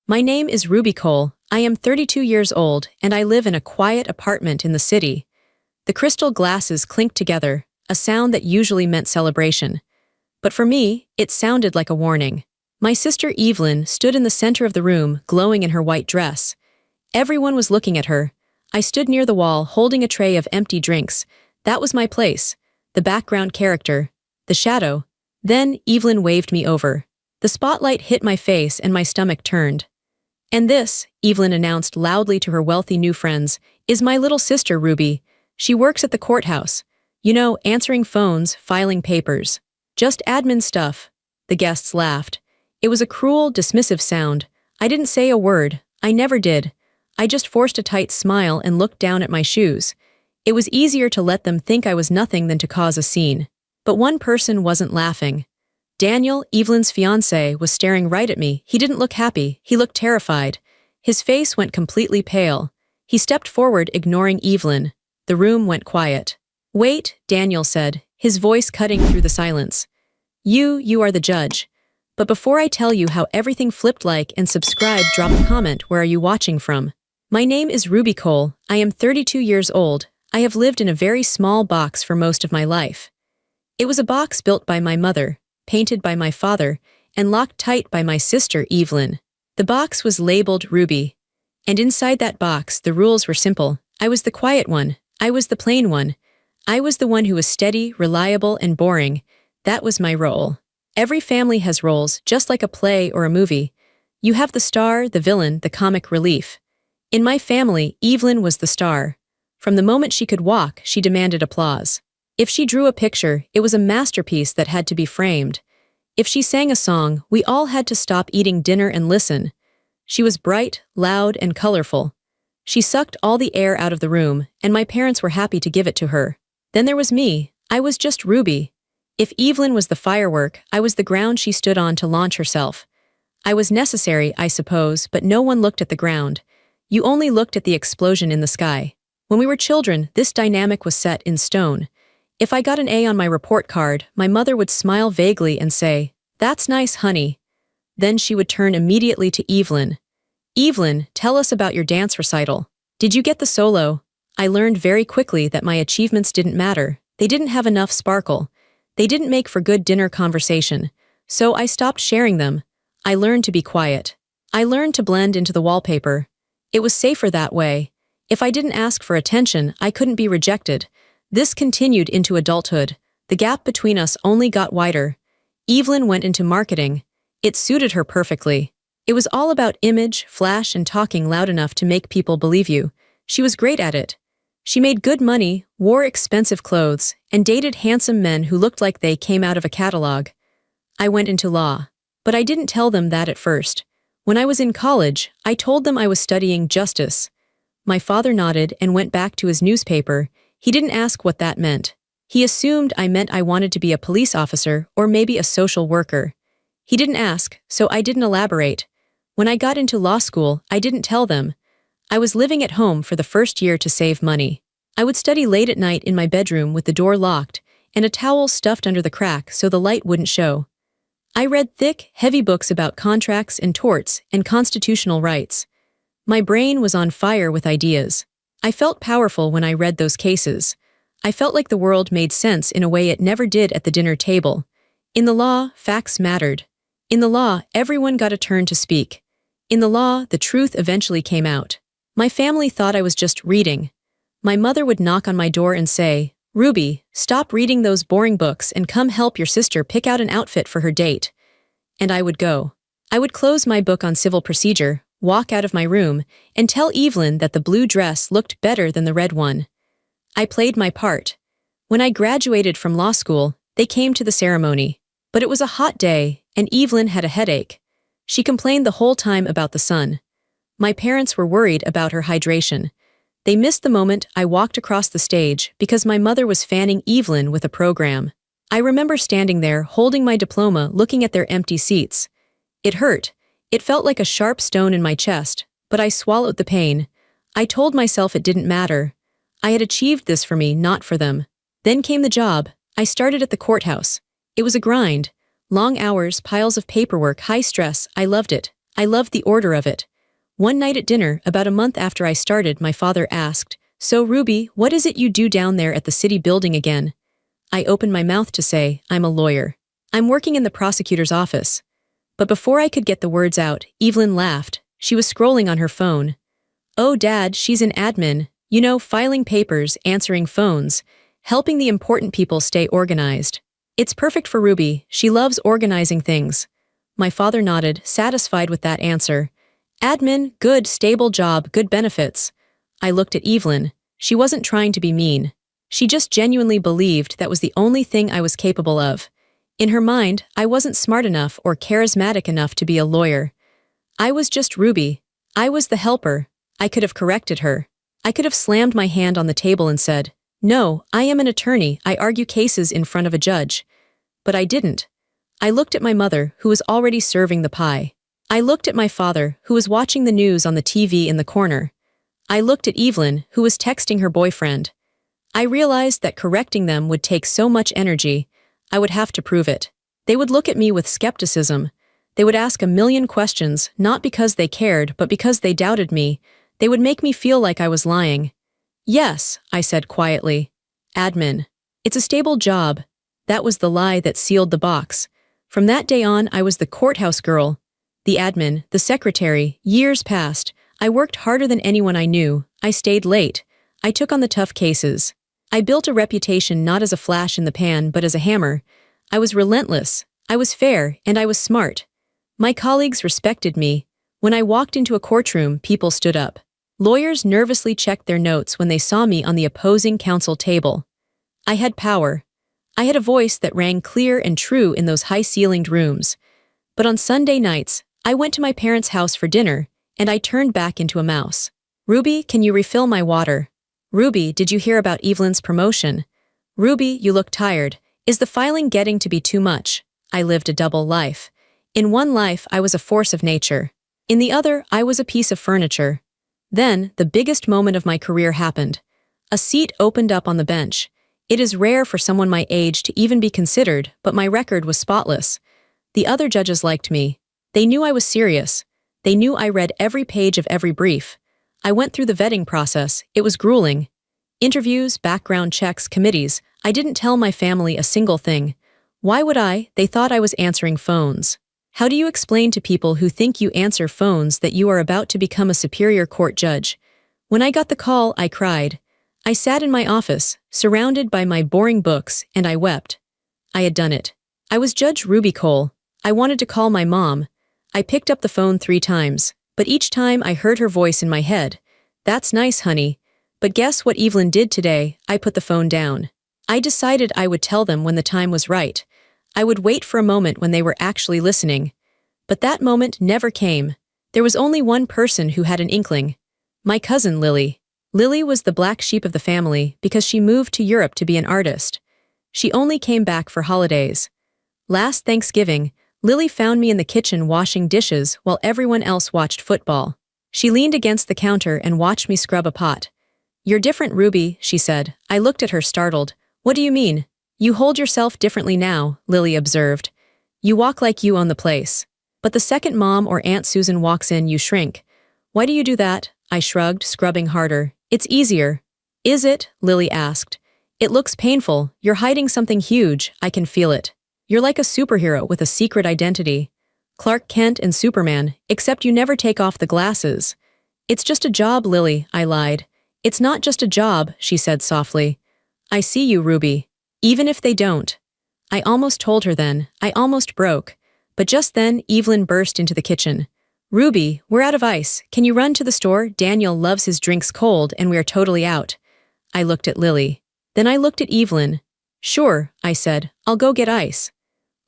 My name is Ruby Cole. I am 32 years old and I live in a quiet apartment in the city. The crystal glasses clinked together, a sound that usually meant celebration. But for me, it sounded like a warning. My sister Evelyn stood in the center of the room, glowing in her white dress. Everyone was looking at her. I stood near the wall, holding a tray of empty drinks. That was my place. The background character. The shadow. Then Evelyn waved me over. The spotlight hit my face and my stomach turned. "And this," Evelyn announced loudly to her wealthy new friends, "is my little sister Ruby. She works at the courthouse. You know, answering phones, filing papers. Just admin stuff." The guests laughed. It was a cruel, dismissive sound. I didn't say a word. I never did. I just forced a tight smile and looked down at my shoes. It was easier to let them think I was nothing than to cause a scene. But one person wasn't laughing. Daniel, Evelyn's fiancé, was staring right at me. He didn't look happy. He looked terrified. His face went completely pale. He stepped forward, ignoring Evelyn. The room went quiet. "Wait," Daniel said, his voice cutting through the silence. You are the judge. But before I tell you how everything flipped, like and subscribe, drop a comment. Where are you watching from? My name is Ruby Cole. I am 32 years old. I have lived in a very small box for most of my life. It was a box built by my mother, painted by my father, and locked tight by my sister Evelyn. The box was labeled Ruby. And inside that box, the rules were simple. I was the quiet one. I was the plain one. I was the one who was steady, reliable, and boring. That was my role. Every family has roles, just like a play or a movie. You have the star, the villain, the comic relief. In my family, Evelyn was the star. From the moment she could walk, she demanded applause. If she drew a picture, it was a masterpiece that had to be framed. If she sang a song, we all had to stop eating dinner and listen. She was bright, loud, and colorful. She sucked all the air out of the room, and my parents were happy to give it to her. Then there was me. I was just Ruby. If Evelyn was the firework, I was the ground she stood on to launch herself. I was necessary, I suppose, but no one looked at the ground. You only looked at the explosion in the sky. When we were children, this dynamic was set in stone. If I got an A on my report card, my mother would smile vaguely and say, "That's nice, honey." Then she would turn immediately to Evelyn. "Evelyn, tell us about your dance recital. Did you get the solo?" I learned very quickly that my achievements didn't matter. They didn't have enough sparkle. They didn't make for good dinner conversation. So I stopped sharing them. I learned to be quiet. I learned to blend into the wallpaper. It was safer that way. If I didn't ask for attention, I couldn't be rejected. This continued into adulthood. The gap between us only got wider. Evelyn went into marketing. It suited her perfectly. It was all about image, flash, and talking loud enough to make people believe you. She was great at it. She made good money, wore expensive clothes, and dated handsome men who looked like they came out of a catalog. I went into law. But I didn't tell them that at first. When I was in college, I told them I was studying justice. My father nodded and went back to his newspaper. He didn't ask what that meant. He assumed I meant I wanted to be a police officer or maybe a social worker. He didn't ask, so I didn't elaborate. When I got into law school, I didn't tell them. I was living at home for the first year to save money. I would study late at night in my bedroom with the door locked and a towel stuffed under the crack so the light wouldn't show. I read thick, heavy books about contracts and torts and constitutional rights. My brain was on fire with ideas. I felt powerful when I read those cases. I felt like the world made sense in a way it never did at the dinner table. In the law, facts mattered. In the law, everyone got a turn to speak. In the law, the truth eventually came out. My family thought I was just reading. My mother would knock on my door and say, "Ruby, stop reading those boring books and come help your sister pick out an outfit for her date." And I would go. I would close my book on civil procedure, walk out of my room, and tell Evelyn that the blue dress looked better than the red one. I played my part. When I graduated from law school, they came to the ceremony. But it was a hot day, and Evelyn had a headache. She complained the whole time about the sun. My parents were worried about her hydration. They missed the moment I walked across the stage because my mother was fanning Evelyn with a program. I remember standing there, holding my diploma, looking at their empty seats. It hurt. It felt like a sharp stone in my chest, but I swallowed the pain. I told myself it didn't matter. I had achieved this for me, not for them. Then came the job. I started at the courthouse. It was a grind. Long hours, piles of paperwork, high stress. I loved it. I loved the order of it. One night at dinner, about a month after I started, my father asked, "So, Ruby, what is it you do down there at the city building again?" I opened my mouth to say, "I'm a lawyer. I'm working in the prosecutor's office." But before I could get the words out, Evelyn laughed. She was scrolling on her phone. "Oh, Dad, she's an admin. You know, filing papers, answering phones, helping the important people stay organized. It's perfect for Ruby. She loves organizing things." My father nodded, satisfied with that answer. Admin, good, stable job, good benefits. I looked at Evelyn. She wasn't trying to be mean. She just genuinely believed that was the only thing I was capable of. In her mind, I wasn't smart enough or charismatic enough to be a lawyer. I was just Ruby. I was the helper. I could have corrected her. I could have slammed my hand on the table and said, "No, I am an attorney. I argue cases in front of a judge." But I didn't. I looked at my mother, who was already serving the pie. I looked at my father, who was watching the news on the TV in the corner. I looked at Evelyn, who was texting her boyfriend. I realized that correcting them would take so much energy. I would have to prove it. They would look at me with skepticism. They would ask a million questions, not because they cared, but because they doubted me. They would make me feel like I was lying. "Yes," I said quietly. "Admin. It's a stable job." That was the lie that sealed the box. From that day on, I was the courthouse girl. The admin, the secretary. Years passed. I worked harder than anyone I knew. I stayed late. I took on the tough cases. I built a reputation not as a flash in the pan but as a hammer. I was relentless. I was fair, and I was smart. My colleagues respected me. When I walked into a courtroom, people stood up. Lawyers nervously checked their notes when they saw me on the opposing counsel table. I had power. I had a voice that rang clear and true in those high-ceilinged rooms. But on Sunday nights, I went to my parents' house for dinner, and I turned back into a mouse. "Ruby, can you refill my water?" "Ruby, did you hear about Evelyn's promotion?" "Ruby, you look tired. Is the filing getting to be too much?" I lived a double life. In one life, I was a force of nature. In the other, I was a piece of furniture. Then, the biggest moment of my career happened. A seat opened up on the bench. It is rare for someone my age to even be considered, but my record was spotless. The other judges liked me. They knew I was serious. They knew I read every page of every brief. I went through the vetting process. It was grueling. Interviews, background checks, committees. I didn't tell my family a single thing. Why would I? They thought I was answering phones. How do you explain to people who think you answer phones that you are about to become a superior court judge? When I got the call, I cried. I sat in my office, surrounded by my boring books, and I wept. I had done it. I was Judge Ruby Cole. I wanted to call my mom. I picked up the phone 3 times, but each time I heard her voice in my head. "That's nice, honey. But guess what Evelyn did today?" I put the phone down. I decided I would tell them when the time was right. I would wait for a moment when they were actually listening. But that moment never came. There was only one person who had an inkling. My cousin Lily. Lily was the black sheep of the family because she moved to Europe to be an artist. She only came back for holidays. Last Thanksgiving, Lily found me in the kitchen washing dishes while everyone else watched football. She leaned against the counter and watched me scrub a pot. "You're different, Ruby," she said. I looked at her startled. "What do you mean?" "You hold yourself differently now," Lily observed. "You walk like you own the place. But the second Mom or Aunt Susan walks in, you shrink." "Why do you do that?" I shrugged, scrubbing harder. "It's easier." "Is it?" Lily asked. "It looks painful. You're hiding something huge. I can feel it. You're like a superhero with a secret identity. Clark Kent and Superman, except you never take off the glasses." "It's just a job, Lily," I lied. "It's not just a job," she said softly. "I see you, Ruby. Even if they don't." I almost told her then. I almost broke. But just then, Evelyn burst into the kitchen. "Ruby, we're out of ice. Can you run to the store? Daniel loves his drinks cold and we are totally out." I looked at Lily. Then I looked at Evelyn. "Sure," I said. "I'll go get ice."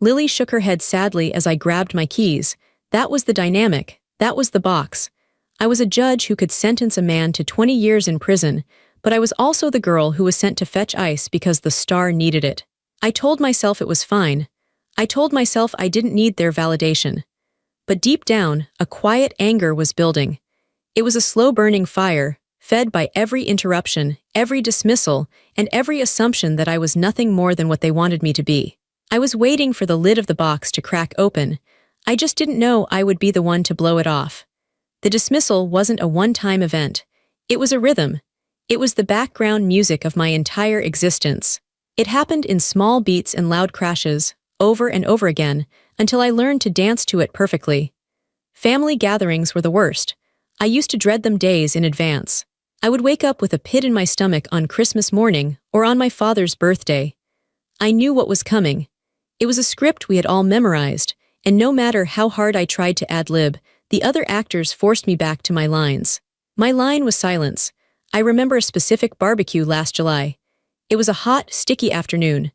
Lily shook her head sadly as I grabbed my keys. That was the dynamic. That was the box. I was a judge who could sentence a man to 20 years in prison, but I was also the girl who was sent to fetch ice because the star needed it. I told myself it was fine. I told myself I didn't need their validation. But deep down, a quiet anger was building. It was a slow-burning fire, fed by every interruption, every dismissal, and every assumption that I was nothing more than what they wanted me to be. I was waiting for the lid of the box to crack open. I just didn't know I would be the one to blow it off. The dismissal wasn't a one-time event. It was a rhythm. It was the background music of my entire existence. It happened in small beats and loud crashes, over and over again, until I learned to dance to it perfectly. Family gatherings were the worst. I used to dread them days in advance. I would wake up with a pit in my stomach on Christmas morning or on my father's birthday. I knew what was coming. It was a script we had all memorized, and no matter how hard I tried to ad-lib, the other actors forced me back to my lines. My line was silence. I remember a specific barbecue last July. It was a hot, sticky afternoon.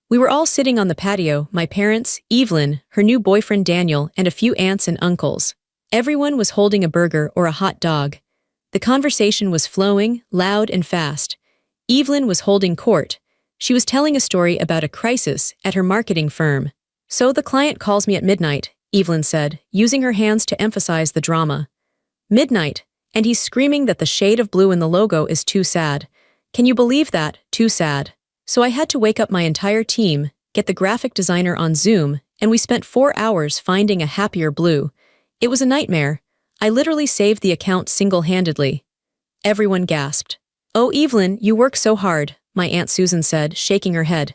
We were all sitting on the patio, my parents, Evelyn, her new boyfriend Daniel, and a few aunts and uncles. Everyone was holding a burger or a hot dog. The conversation was flowing, loud and fast. Evelyn was holding court. She was telling a story about a crisis at her marketing firm. "So the client calls me at midnight," Evelyn said, using her hands to emphasize the drama. "Midnight, and he's screaming that the shade of blue in the logo is too sad. Can you believe that? Too sad. So I had to wake up my entire team, get the graphic designer on Zoom, and we spent 4 hours finding a happier blue. It was a nightmare. I literally saved the account single-handedly." Everyone gasped. "Oh, Evelyn, you work so hard," my Aunt Susan said, shaking her head.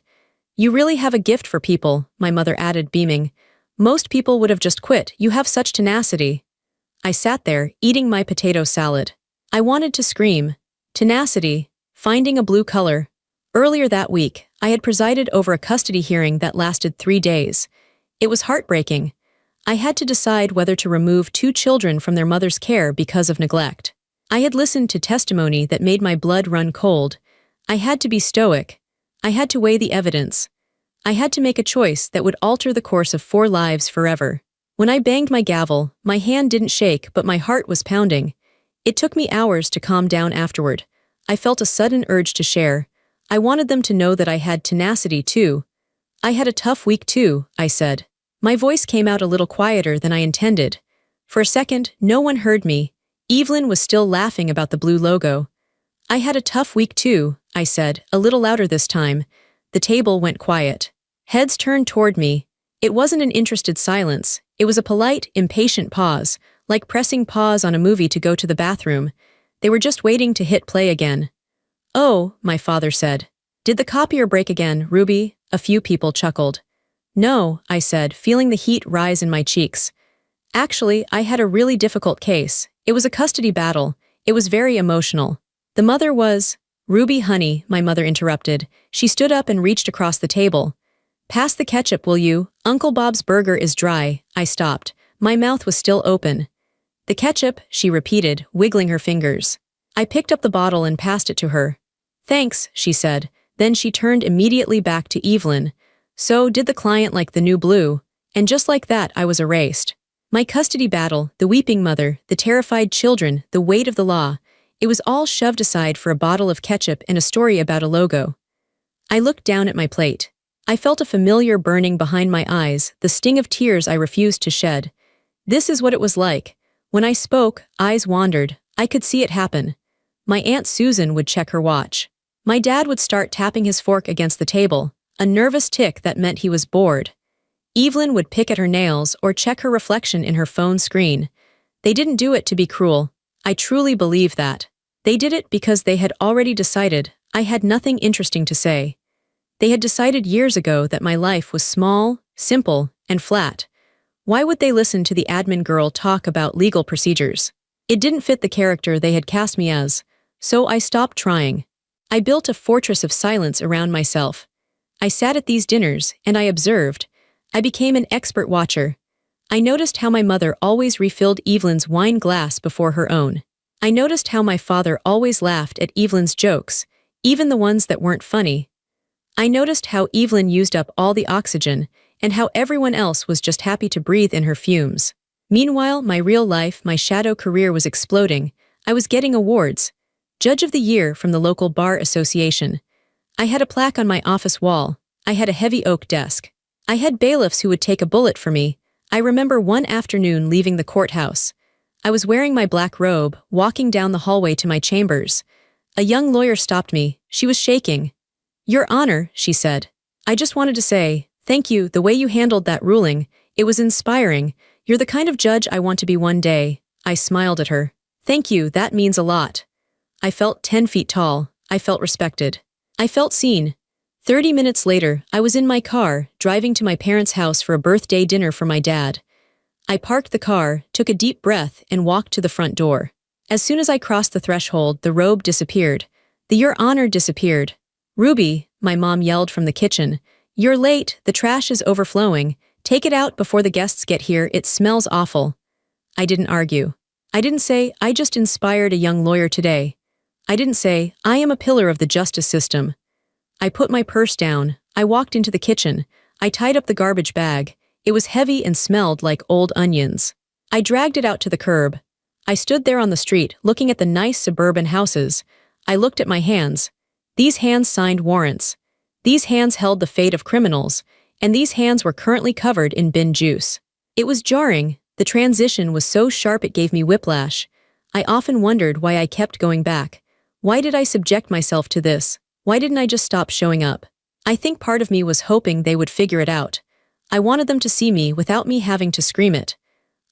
"You really have a gift for people," my mother added, beaming. "Most people would have just quit. You have such tenacity." I sat there, eating my potato salad. I wanted to scream. Tenacity. Finding a blue color. Earlier that week, I had presided over a custody hearing that lasted 3 days. It was heartbreaking. I had to decide whether to remove 2 children from their mother's care because of neglect. I had listened to testimony that made my blood run cold. I had to be stoic. I had to weigh the evidence. I had to make a choice that would alter the course of 4 lives forever. When I banged my gavel, my hand didn't shake, but my heart was pounding. It took me hours to calm down afterward. I felt a sudden urge to share. I wanted them to know that I had tenacity too. "I had a tough week too," I said. My voice came out a little quieter than I intended. For a second, no one heard me. Evelyn was still laughing about the blue logo. "I had a tough week too," I said, a little louder this time. The table went quiet. Heads turned toward me. It wasn't an interested silence. It was a polite, impatient pause, like pressing pause on a movie to go to the bathroom. They were just waiting to hit play again. "Oh," my father said. "Did the copier break again, Ruby?" A few people chuckled. "No," I said, feeling the heat rise in my cheeks. "Actually, I had a really difficult case. It was a custody battle. It was very emotional. The mother was—" "Ruby, honey," my mother interrupted. She stood up and reached across the table. "Pass the ketchup, will you? Uncle Bob's burger is dry." I stopped. My mouth was still open. "The ketchup," she repeated, wiggling her fingers. I picked up the bottle and passed it to her. "Thanks," she said. Then she turned immediately back to Evelyn. "So, did the client like the new blue?" And just like that, I was erased. My custody battle, the weeping mother, the terrified children, the weight of the law, it was all shoved aside for a bottle of ketchup and a story about a logo. I looked down at my plate. I felt a familiar burning behind my eyes, the sting of tears I refused to shed. This is what it was like. When I spoke, eyes wandered. I could see it happen. My Aunt Susan would check her watch. My dad would start tapping his fork against the table, a nervous tick that meant he was bored. Evelyn would pick at her nails or check her reflection in her phone screen. They didn't do it to be cruel. I truly believe that. They did it because they had already decided I had nothing interesting to say. They had decided years ago that my life was small, simple, and flat. Why would they listen to the admin girl talk about legal procedures? It didn't fit the character they had cast me as, so I stopped trying. I built a fortress of silence around myself. I sat at these dinners, and I observed. I became an expert watcher. I noticed how my mother always refilled Evelyn's wine glass before her own. I noticed how my father always laughed at Evelyn's jokes, even the ones that weren't funny. I noticed how Evelyn used up all the oxygen, and how everyone else was just happy to breathe in her fumes. Meanwhile, my real life, my shadow career was exploding. I was getting awards. Judge of the Year from the local bar association. I had a plaque on my office wall. I had a heavy oak desk. I had bailiffs who would take a bullet for me. I remember one afternoon leaving the courthouse. I was wearing my black robe, walking down the hallway to my chambers. A young lawyer stopped me. She was shaking. "Your Honor," she said. "I just wanted to say, thank you, the way you handled that ruling. It was inspiring. You're the kind of judge I want to be one day. I smiled at her. Thank you, that means a lot. I felt 10 feet tall. I felt respected. I felt seen. 30 minutes later, I was in my car, driving to my parents' house for a birthday dinner for my dad. I parked the car, took a deep breath, and walked to the front door. As soon as I crossed the threshold, the robe disappeared. The "Your Honor" disappeared. Ruby, my mom yelled from the kitchen. You're late, the trash is overflowing. Take it out before the guests get here, it smells awful. I didn't argue. I didn't say, I just inspired a young lawyer today. I didn't say, I am a pillar of the justice system. I put my purse down. I walked into the kitchen. I tied up the garbage bag. It was heavy and smelled like old onions. I dragged it out to the curb. I stood there on the street, looking at the nice suburban houses. I looked at my hands. These hands signed warrants. These hands held the fate of criminals, and these hands were currently covered in bin juice. It was jarring. The transition was so sharp it gave me whiplash. I often wondered why I kept going back. Why did I subject myself to this? Why didn't I just stop showing up? I think part of me was hoping they would figure it out. I wanted them to see me without me having to scream it.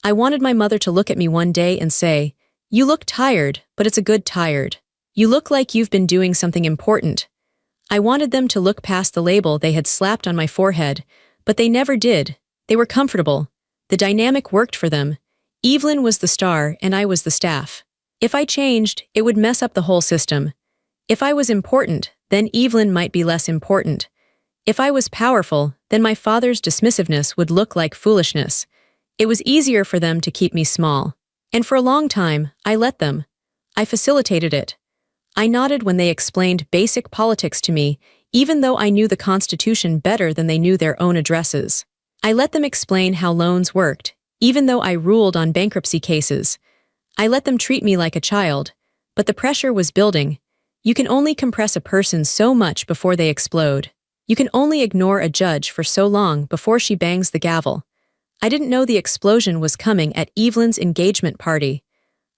I wanted my mother to look at me one day and say, "You look tired, but it's a good tired. You look like you've been doing something important." I wanted them to look past the label they had slapped on my forehead, but they never did. They were comfortable. The dynamic worked for them. Evelyn was the star and I was the staff. If I changed, it would mess up the whole system. If I was important, then Evelyn might be less important. If I was powerful, then my father's dismissiveness would look like foolishness. It was easier for them to keep me small. And for a long time, I let them. I facilitated it. I nodded when they explained basic politics to me, even though I knew the Constitution better than they knew their own addresses. I let them explain how loans worked, even though I ruled on bankruptcy cases. I let them treat me like a child, but the pressure was building. You can only compress a person so much before they explode. You can only ignore a judge for so long before she bangs the gavel. I didn't know the explosion was coming at Evelyn's engagement party.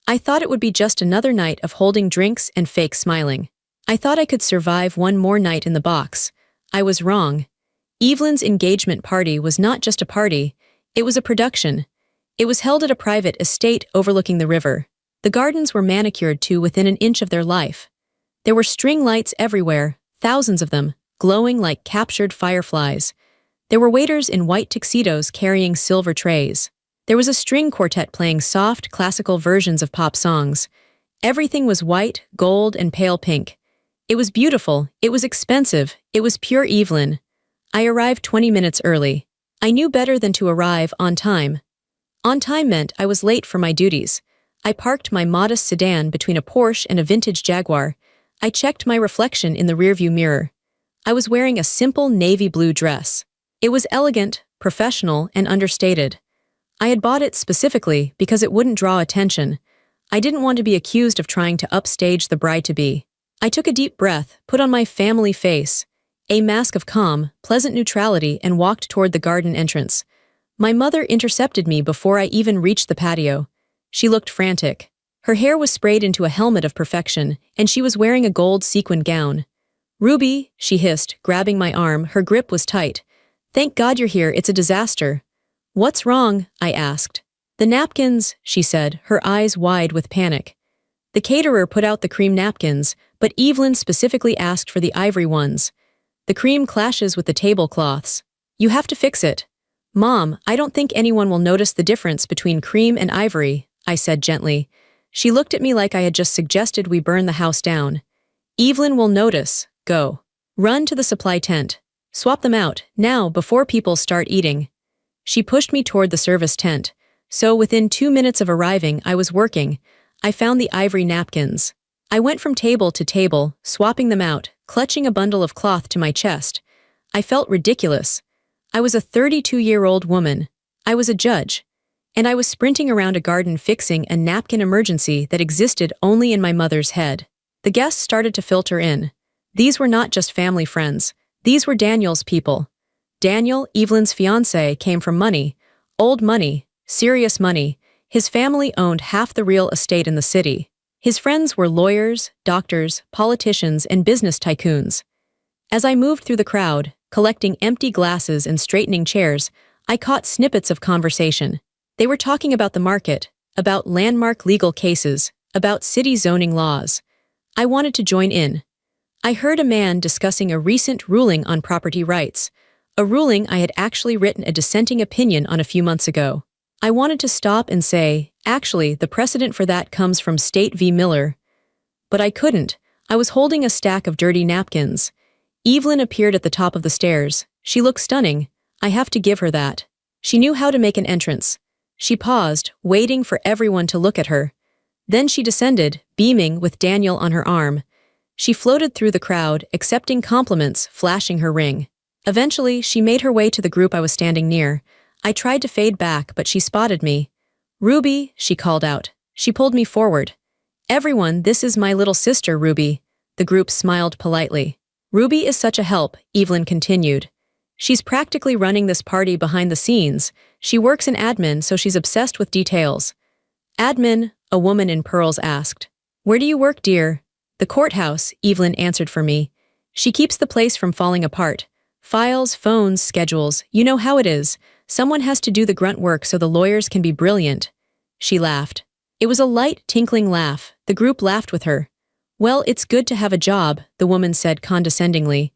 I thought it would be just another night of holding drinks and fake smiling. I thought I could survive one more night in the box. I was wrong. Evelyn's engagement party was not just a party, it was a production. It was held at a private estate overlooking the river. The gardens were manicured to within an inch of their life. There were string lights everywhere, thousands of them, glowing like captured fireflies. There were waiters in white tuxedos carrying silver trays. There was a string quartet playing soft, classical versions of pop songs. Everything was white, gold, and pale pink. It was beautiful, it was expensive, it was pure Evelyn. I arrived 20 minutes early. I knew better than to arrive on time. On time meant I was late for my duties. I parked my modest sedan between a Porsche and a vintage Jaguar. I checked my reflection in the rearview mirror. I was wearing a simple navy blue dress. It was elegant, professional, and understated. I had bought it specifically because it wouldn't draw attention. I didn't want to be accused of trying to upstage the bride-to-be. I took a deep breath, put on my family face, a mask of calm, pleasant neutrality, and walked toward the garden entrance. My mother intercepted me before I even reached the patio. She looked frantic. Her hair was sprayed into a helmet of perfection, and she was wearing a gold sequined gown. "Ruby," she hissed, grabbing my arm, her grip was tight. "Thank God you're here, it's a disaster." "What's wrong?" I asked. "The napkins," she said, her eyes wide with panic. The caterer put out the cream napkins, but Evelyn specifically asked for the ivory ones. "The cream clashes with the tablecloths. You have to fix it." "Mom, I don't think anyone will notice the difference between cream and ivory," I said gently. She looked at me like I had just suggested we burn the house down. "Evelyn will notice. Go. Run to the supply tent. Swap them out, now, before people start eating." She pushed me toward the service tent. So within 2 minutes of arriving, I was working. I found the ivory napkins. I went from table to table, swapping them out, clutching a bundle of cloth to my chest. I felt ridiculous. I was a 32-year-old woman. I was a judge. And I was sprinting around a garden fixing a napkin emergency that existed only in my mother's head. The guests started to filter in. These were not just family friends. These were Daniel's people. Daniel, Evelyn's fiancé, came from money. Old money. Serious money. His family owned half the real estate in the city. His friends were lawyers, doctors, politicians, and business tycoons. As I moved through the crowd, collecting empty glasses and straightening chairs, I caught snippets of conversation. They were talking about the market, about landmark legal cases, about city zoning laws. I wanted to join in. I heard a man discussing a recent ruling on property rights, a ruling I had actually written a dissenting opinion on a few months ago. I wanted to stop and say, actually, the precedent for that comes from State v. Miller. But I couldn't. I was holding a stack of dirty napkins. Evelyn appeared at the top of the stairs. She looked stunning. I have to give her that. She knew how to make an entrance. She paused, waiting for everyone to look at her. Then she descended, beaming, with Daniel on her arm. She floated through the crowd, accepting compliments, flashing her ring. Eventually, she made her way to the group I was standing near. I tried to fade back, but she spotted me. "Ruby," she called out. She pulled me forward. "Everyone, this is my little sister, Ruby." The group smiled politely. "Ruby is such a help," Evelyn continued. "She's practically running this party behind the scenes. She works in admin, so she's obsessed with details." "Admin?" a woman in pearls asked. "Where do you work, dear?" "The courthouse," Evelyn answered for me. "She keeps the place from falling apart. Files, phones, schedules, you know how it is. Someone has to do the grunt work so the lawyers can be brilliant." She laughed. It was a light, tinkling laugh. The group laughed with her. "Well, it's good to have a job," the woman said condescendingly.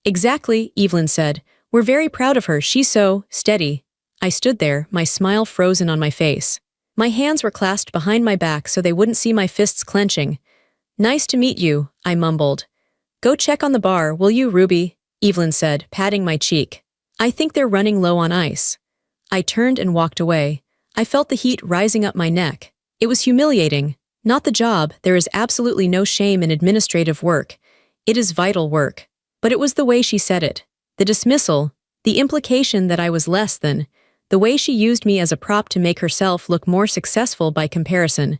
"Exactly," Evelyn said. "We're very proud of her. She's so steady." I stood there, my smile frozen on my face. My hands were clasped behind my back so they wouldn't see my fists clenching. "Nice to meet you," I mumbled. "Go check on the bar, will you, Ruby?" Evelyn said, patting my cheek. "I think they're running low on ice." I turned and walked away. I felt the heat rising up my neck. It was humiliating. Not the job. There is absolutely no shame in administrative work. It is vital work. But it was the way she said it. The dismissal, the implication that I was less than, the way she used me as a prop to make herself look more successful by comparison.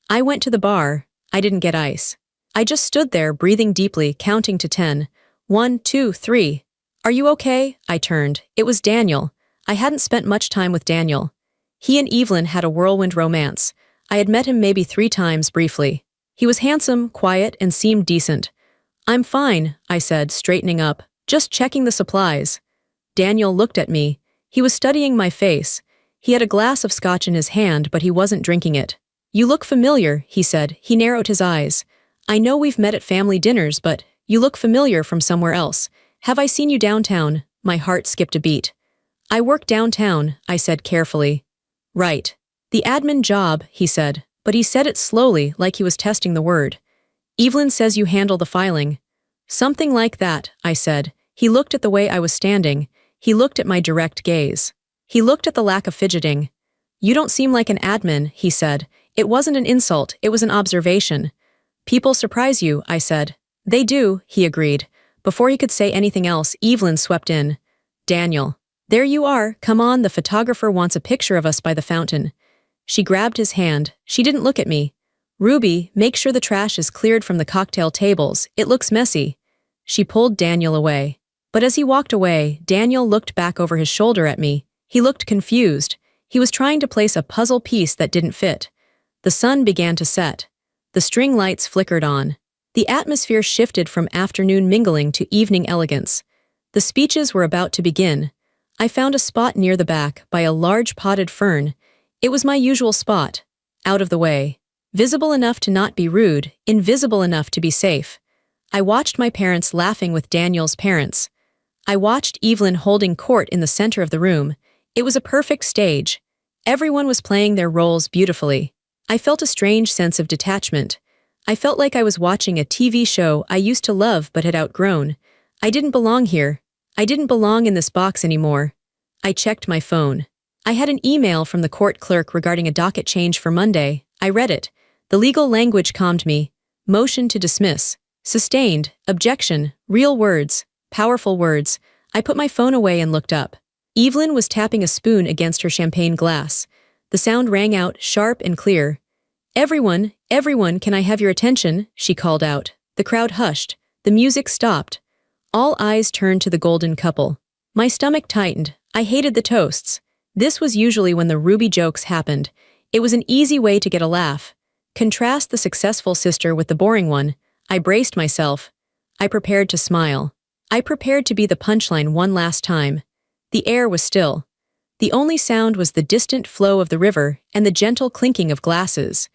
I went to the bar. I didn't get ice. I just stood there, breathing deeply, counting to 10. 1, 2, 3. "Are you okay?" I turned. It was Daniel. I hadn't spent much time with Daniel. He and Evelyn had a whirlwind romance. I had met him maybe 3 times briefly. He was handsome, quiet, and seemed decent. "I'm fine," I said, straightening up. "Just checking the supplies." Daniel looked at me. He was studying my face. He had a glass of scotch in his hand, but he wasn't drinking it. "You look familiar," he said. He narrowed his eyes. "I know we've met at family dinners, but you look familiar from somewhere else. Have I seen you downtown?" My heart skipped a beat. "I work downtown," I said carefully. "Right. The admin job," he said, but he said it slowly, like he was testing the word. "Evelyn says you handle the filing." "Something like that," I said. He looked at the way I was standing. He looked at my direct gaze. He looked at the lack of fidgeting. "You don't seem like an admin," he said. It wasn't an insult, it was an observation. "People surprise you," I said. "They do," he agreed. Before he could say anything else, Evelyn swept in. "Daniel. There you are, come on, the photographer wants a picture of us by the fountain." She grabbed his hand. She didn't look at me. "Ruby, make sure the trash is cleared from the cocktail tables, it looks messy." She pulled Daniel away. But as he walked away, Daniel looked back over his shoulder at me. He looked confused. He was trying to place a puzzle piece that didn't fit. The sun began to set. The string lights flickered on. The atmosphere shifted from afternoon mingling to evening elegance. The speeches were about to begin. I found a spot near the back, by a large potted fern. It was my usual spot. Out of the way. Visible enough to not be rude, invisible enough to be safe. I watched my parents laughing with Daniel's parents. I watched Evelyn holding court in the center of the room. It was a perfect stage. Everyone was playing their roles beautifully. I felt a strange sense of detachment. I felt like I was watching a TV show I used to love but had outgrown. I didn't belong here. I didn't belong in this box anymore. I checked my phone. I had an email from the court clerk regarding a docket change for Monday. I read it. The legal language calmed me. Motion to dismiss. Sustained. Objection. Real words. Powerful words. I put my phone away and looked up. Evelyn was tapping a spoon against her champagne glass. The sound rang out, sharp and clear. "Everyone, everyone, can I have your attention?" she called out. The crowd hushed. The music stopped. All eyes turned to the golden couple. My stomach tightened. I hated the toasts. This was usually when the Ruby jokes happened. It was an easy way to get a laugh. Contrast the successful sister with the boring one. I braced myself. I prepared to smile. I prepared to be the punchline one last time. The air was still. The only sound was the distant flow of the river and the gentle clinking of glasses.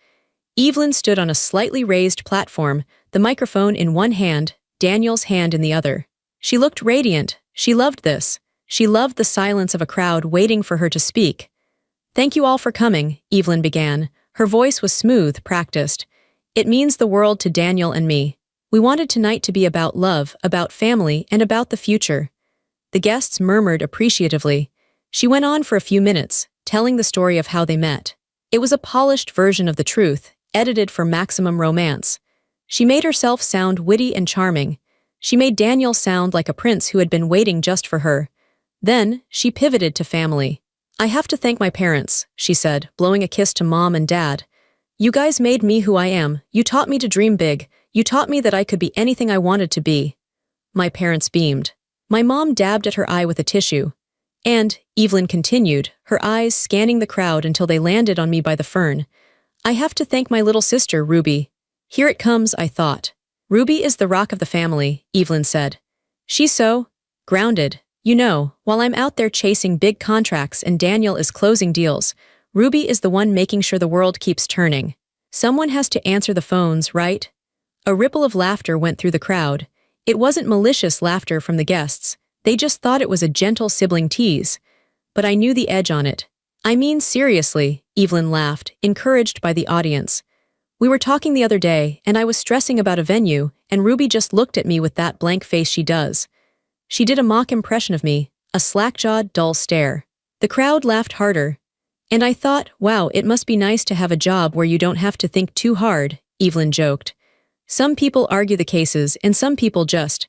Evelyn stood on a slightly raised platform, the microphone in one hand, Daniel's hand in the other. She looked radiant. She loved this. She loved the silence of a crowd waiting for her to speak. "Thank you all for coming," Evelyn began. Her voice was smooth, practiced. "It means the world to Daniel and me. We wanted tonight to be about love, about family, and about the future." The guests murmured appreciatively. She went on for a few minutes, telling the story of how they met. It was a polished version of the truth, edited for maximum romance. She made herself sound witty and charming. She made Daniel sound like a prince who had been waiting just for her. Then, she pivoted to family. "I have to thank my parents," she said, blowing a kiss to Mom and Dad. "You guys made me who I am. You taught me to dream big. You taught me that I could be anything I wanted to be." My parents beamed. My mom dabbed at her eye with a tissue. "And," Evelyn continued, her eyes scanning the crowd until they landed on me by the fern, "I have to thank my little sister, Ruby." "Here it comes," I thought. "Ruby is the rock of the family," Evelyn said. "She's so grounded. You know, while I'm out there chasing big contracts and Daniel is closing deals, Ruby is the one making sure the world keeps turning. Someone has to answer the phones, right?" A ripple of laughter went through the crowd. It wasn't malicious laughter from the guests. They just thought it was a gentle sibling tease. But I knew the edge on it. "I mean seriously," Evelyn laughed, encouraged by the audience. "We were talking the other day, and I was stressing about a venue, and Ruby just looked at me with that blank face she does. She did a mock impression of me, a slack-jawed, dull stare." The crowd laughed harder. "And I thought, wow, it must be nice to have a job where you don't have to think too hard," Evelyn joked. "Some people argue the cases, and some people just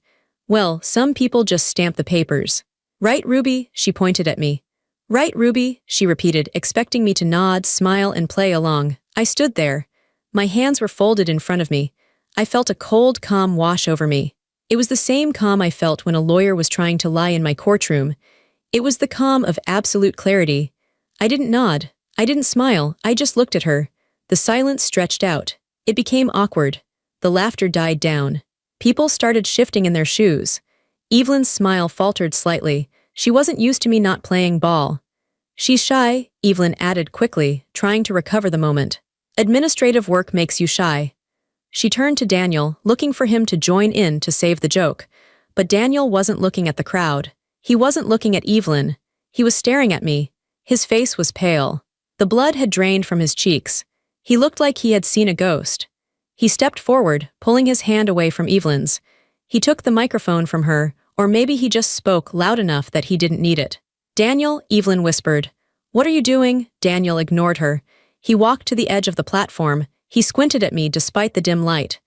stamp the papers." "Right, Ruby?" She pointed at me. "Right, Ruby?" she repeated, expecting me to nod, smile, and play along. I stood there. My hands were folded in front of me. I felt a cold calm wash over me. It was the same calm I felt when a lawyer was trying to lie in my courtroom. It was the calm of absolute clarity. I didn't nod. I didn't smile. I just looked at her. The silence stretched out. It became awkward. The laughter died down. People started shifting in their shoes. Evelyn's smile faltered slightly. She wasn't used to me not playing ball. "She's shy," Evelyn added quickly, trying to recover the moment. "Administrative work makes you shy." She turned to Daniel, looking for him to join in to save the joke. But Daniel wasn't looking at the crowd. He wasn't looking at Evelyn. He was staring at me. His face was pale. The blood had drained from his cheeks. He looked like he had seen a ghost. He stepped forward, pulling his hand away from Evelyn's. He took the microphone from her, or maybe he just spoke loud enough that he didn't need it. "Daniel," Evelyn whispered. "What are you doing?" Daniel ignored her. He walked to the edge of the platform. He squinted at me despite the dim light.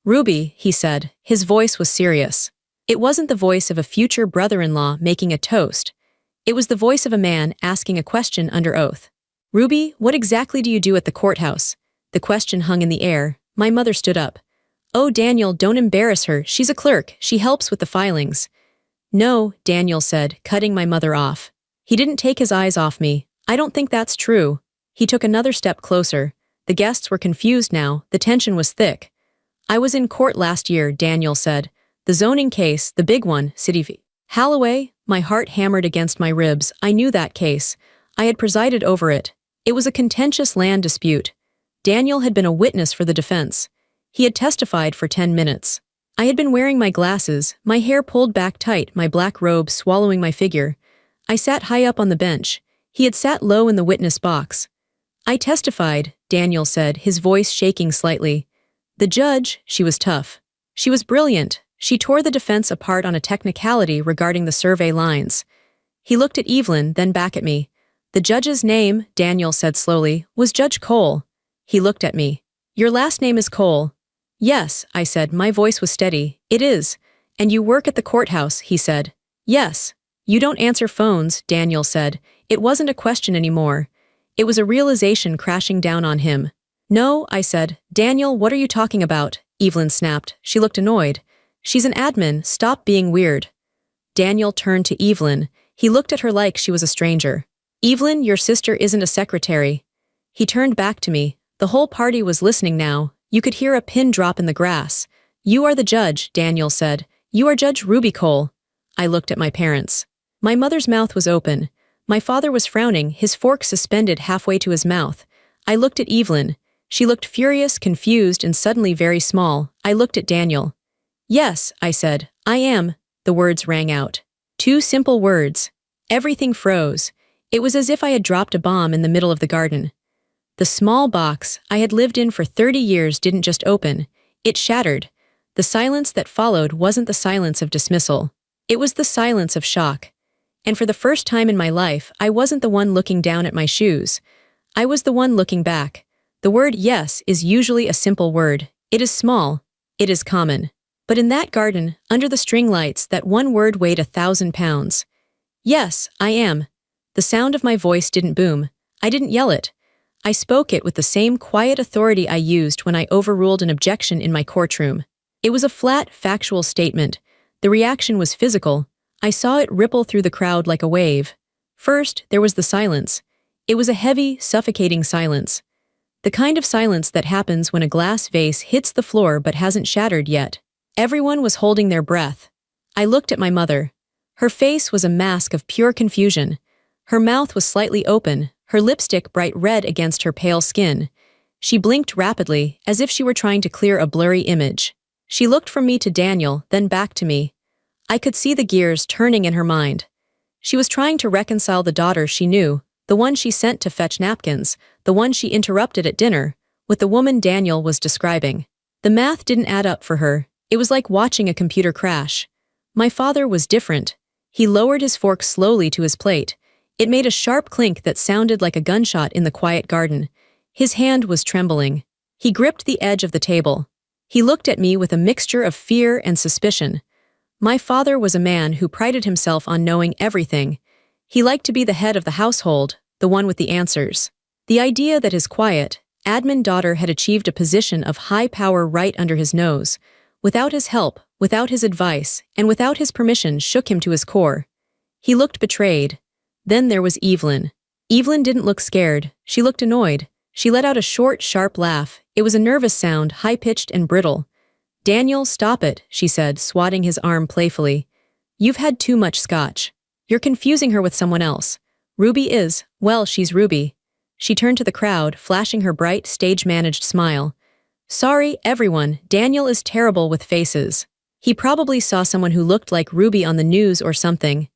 "Ruby," he said. His voice was serious. It wasn't the voice of a future brother-in-law making a toast. It was the voice of a man asking a question under oath. "Ruby, what exactly do you do at the courthouse?" The question hung in the air. My mother stood up. "Oh, Daniel, don't embarrass her. She's a clerk. She helps with the filings." "No," Daniel said, cutting my mother off. He didn't take his eyes off me. "I don't think that's true." He took another step closer. The guests were confused now. The tension was thick. "I was in court last year," Daniel said. "The zoning case, the big one, City v. Holloway." My heart hammered against my ribs. I knew that case. I had presided over it. It was a contentious land dispute. Daniel had been a witness for the defense. He had testified for 10 minutes. I had been wearing my glasses, my hair pulled back tight, my black robe swallowing my figure. I sat high up on the bench. He had sat low in the witness box. "I testified," Daniel said, his voice shaking slightly. "The judge," she was tough. She was brilliant. She tore the defense apart on a technicality regarding the survey lines. He looked at Evelyn, then back at me. "The judge's name," Daniel said slowly, "was Judge Cole." He looked at me. "Your last name is Cole." "Yes," I said. My voice was steady. "It is." "And you work at the courthouse," he said. "Yes." "You don't answer phones," Daniel said. It wasn't a question anymore. It was a realization crashing down on him. "No," I said. "Daniel, what are you talking about?" Evelyn snapped. She looked annoyed. "She's an admin. Stop being weird." Daniel turned to Evelyn. He looked at her like she was a stranger. "Evelyn, your sister isn't a secretary." He turned back to me. The whole party was listening now. You could hear a pin drop in the grass. "You are the judge," Daniel said. "You are Judge Ruby Cole." I looked at my parents. My mother's mouth was open. My father was frowning, his fork suspended halfway to his mouth. I looked at Evelyn. She looked furious, confused, and suddenly very small. I looked at Daniel. Yes, I said. I am. The words rang out. 2 simple words. Everything froze. It was as if I had dropped a bomb in the middle of the garden. The small box I had lived in for 30 years didn't just open. It shattered. The silence that followed wasn't the silence of dismissal. It was the silence of shock. And for the first time in my life, I wasn't the one looking down at my shoes. I was the one looking back. The word yes is usually a simple word. It is small. It is common. But in that garden, under the string lights, that one word weighed 1,000 pounds. Yes, I am. The sound of my voice didn't boom. I didn't yell it. I spoke it with the same quiet authority I used when I overruled an objection in my courtroom. It was a flat, factual statement. The reaction was physical. I saw it ripple through the crowd like a wave. First, there was the silence. It was a heavy, suffocating silence. The kind of silence that happens when a glass vase hits the floor but hasn't shattered yet. Everyone was holding their breath. I looked at my mother. Her face was a mask of pure confusion. Her mouth was slightly open, her lipstick bright red against her pale skin. She blinked rapidly, as if she were trying to clear a blurry image. She looked from me to Daniel, then back to me. I could see the gears turning in her mind. She was trying to reconcile the daughter she knew, the one she sent to fetch napkins, the one she interrupted at dinner, with the woman Daniel was describing. The math didn't add up for her. It was like watching a computer crash. My father was different. He lowered his fork slowly to his plate. It made a sharp clink that sounded like a gunshot in the quiet garden. His hand was trembling. He gripped the edge of the table. He looked at me with a mixture of fear and suspicion. My father was a man who prided himself on knowing everything. He liked to be the head of the household, the one with the answers. The idea that his quiet, admin daughter had achieved a position of high power right under his nose, without his help, without his advice, and without his permission shook him to his core. He looked betrayed. Then there was Evelyn. Evelyn didn't look scared. She looked annoyed. She let out a short, sharp laugh. It was a nervous sound, high-pitched and brittle. "Daniel, stop it," she said, swatting his arm playfully. "You've had too much scotch. You're confusing her with someone else. Ruby is, well, she's Ruby." She turned to the crowd, flashing her bright, stage-managed smile. "Sorry, everyone, Daniel is terrible with faces. He probably saw someone who looked like Ruby on the news or something."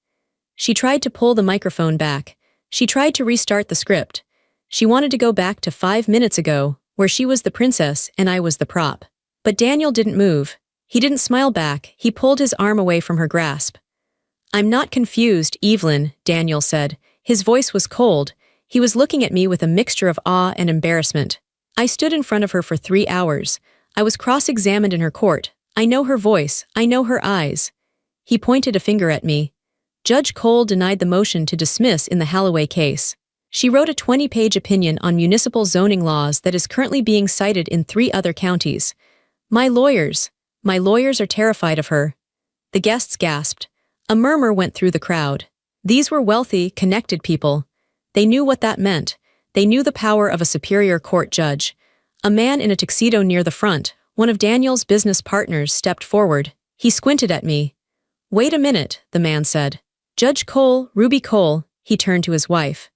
She tried to pull the microphone back. She tried to restart the script. She wanted to go back to 5 minutes ago, where she was the princess and I was the prop. But Daniel didn't move. He didn't smile back. He pulled his arm away from her grasp. "I'm not confused, Evelyn," Daniel said. His voice was cold. He was looking at me with a mixture of awe and embarrassment. I stood in front of her for 3 hours. I was cross-examined in her court. I know her voice. I know her eyes. He pointed a finger at me. Judge Cole denied the motion to dismiss in the Holloway case. She wrote a 20-page opinion on municipal zoning laws that is currently being cited in 3 other counties. My lawyers are terrified of her." The guests gasped. A murmur went through the crowd. These were wealthy, connected people. They knew what that meant. They knew the power of a superior court judge. A man in a tuxedo near the front, one of Daniel's business partners, stepped forward. He squinted at me. "Wait a minute," the man said. "Judge Cole, Ruby Cole," he turned to his wife.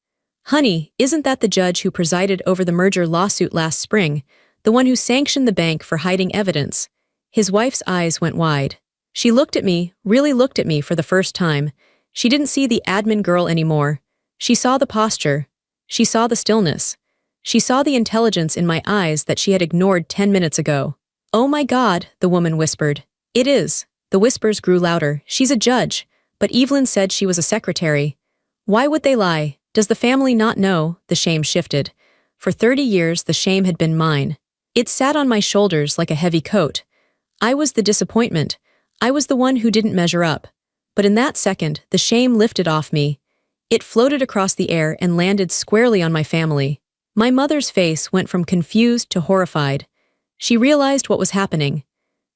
"Honey, isn't that the judge who presided over the merger lawsuit last spring, the one who sanctioned the bank for hiding evidence?" His wife's eyes went wide. She looked at me, really looked at me for the first time. She didn't see the admin girl anymore. She saw the posture. She saw the stillness. She saw the intelligence in my eyes that she had ignored 10 minutes ago. "Oh my God," the woman whispered. "It is." The whispers grew louder. "She's a judge. But Evelyn said she was a secretary." Why would they lie? Does the family not know? The shame shifted. For 30 years, the shame had been mine. It sat on my shoulders like a heavy coat. I was the disappointment. I was the one who didn't measure up. But in that second, the shame lifted off me. It floated across the air and landed squarely on my family. My mother's face went from confused to horrified. She realized what was happening.